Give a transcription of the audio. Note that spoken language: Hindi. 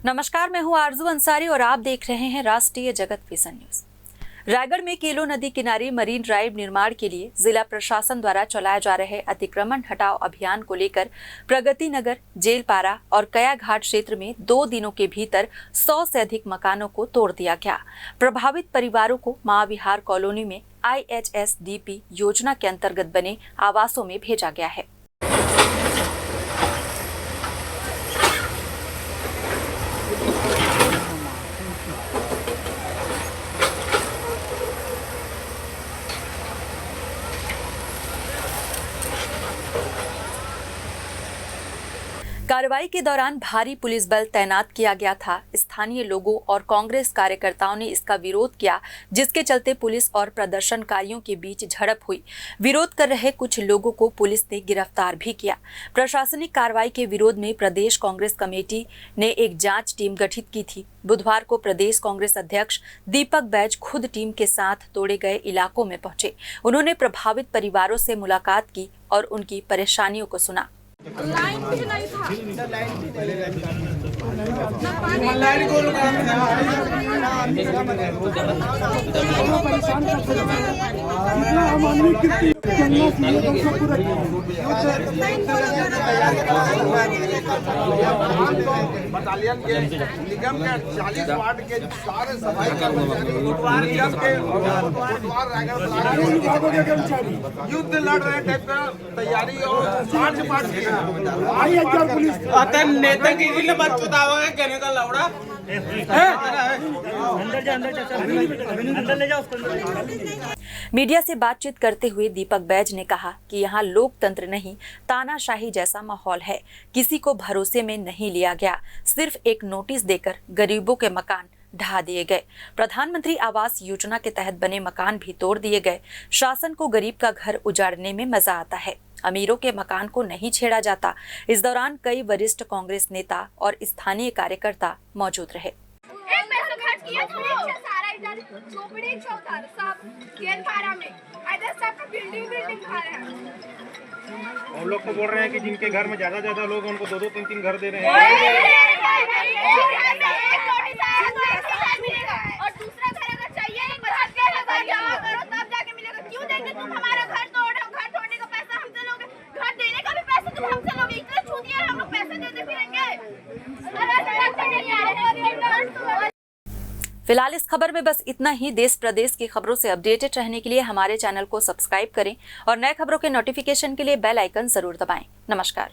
नमस्कार, मैं हूं आरजू अंसारी और आप देख रहे हैं राष्ट्रीय जगत विजन न्यूज। रायगढ़ में केलो नदी किनारे मरीन ड्राइव निर्माण के लिए जिला प्रशासन द्वारा चलाए जा रहे अतिक्रमण हटाओ अभियान को लेकर प्रगति नगर, जेलपारा और कया घाट क्षेत्र में 2 दिनों के भीतर 100 से अधिक मकानों को तोड़ दिया गया। प्रभावित परिवारों को मां विहार कॉलोनी में IHSDP योजना के अंतर्गत बने आवासों में भेजा गया है। कार्रवाई के दौरान भारी पुलिस बल तैनात किया गया था। स्थानीय लोगों और कांग्रेस कार्यकर्ताओं ने इसका विरोध किया, जिसके चलते पुलिस और प्रदर्शनकारियों के बीच झड़प हुई। विरोध कर रहे कुछ लोगों को पुलिस ने गिरफ्तार भी किया। प्रशासनिक कार्रवाई के विरोध में प्रदेश कांग्रेस कमेटी ने एक जांच टीम गठित की थी। बुधवार को प्रदेश कांग्रेस अध्यक्ष दीपक बैज खुद टीम के साथ तोड़े गए इलाकों में पहुंचे। उन्होंने प्रभावित परिवारों से मुलाकात की और उनकी परेशानियों को सुना। लाइन भी नहीं था। बटालियन के निगम के 40 वार्ड के सारे सफाई युद्ध लड़ रहे टाइप का तैयारी और मार्च नेता की बात बताओगे कहने का लौड़ा अंदर ले जाओ। मीडिया से बातचीत करते हुए दीपक बैज ने कहा कि यहाँ लोकतंत्र नहीं, तानाशाही जैसा माहौल है। किसी को भरोसे में नहीं लिया गया। सिर्फ एक नोटिस देकर गरीबों के मकान ढा दिए गए। प्रधानमंत्री आवास योजना के तहत बने मकान भी तोड़ दिए गए। शासन को गरीब का घर उजाड़ने में मजा आता है, अमीरों के मकान को नहीं छेड़ा जाता। इस दौरान कई वरिष्ठ कांग्रेस नेता और स्थानीय कार्यकर्ता मौजूद रहे। हम लोग को बोल रहे हैं कि जिनके घर में ज्यादा लोग हैं उनको 2-2, 3-3 घर दे रहे हैं। और दूसरा घर अगर चाहिए जमा करो तब जाके मिलेगा। क्यों देंगे तुम हमारा घर तोड़ो? घर तोड़ने का पैसा हमसे लोगे, घर देने का भी पैसा तुम हमसे लोगे। इतना छूटिए हम लोग पैसे देते फिरेंगे। फिलहाल इस खबर में बस इतना ही। देश प्रदेश की खबरों से अपडेटेड रहने के लिए हमारे चैनल को सब्सक्राइब करें और नए खबरों के नोटिफिकेशन के लिए बेल आइकन जरूर दबाएं। नमस्कार।